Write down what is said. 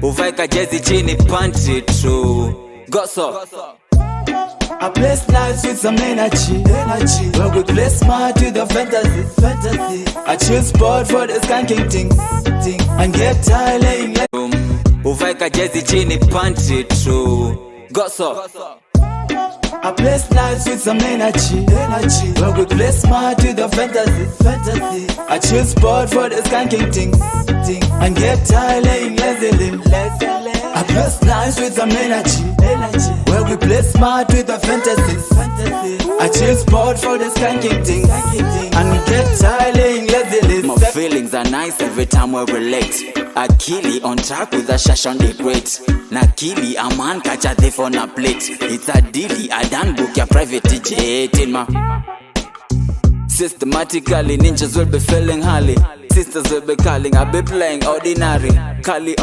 Uvaika jezi chini panty true. Goso I play nice with some energy. When we play smart with the fantasy. I choose sport for the skanking things. And get tired laying like Uvaika jezi chini panty true. Goso I play nice with some energy. When we play smart with the fantasy. I choose sport for the skanking things. And get tired laying lazily. I play nice with some energy. When we play smart with the fantasies. I choose sport for the skanking things. And we get tired laying lazily. My feelings are nice every time we relate. Akili on track with a shash on the great. Nakili a man catch a thief on a plate. It's a dilly, I done book your private jet in my. Systematically ninjas will be feeling highly. Sisters will be calling, I'll be playing ordinary. Kali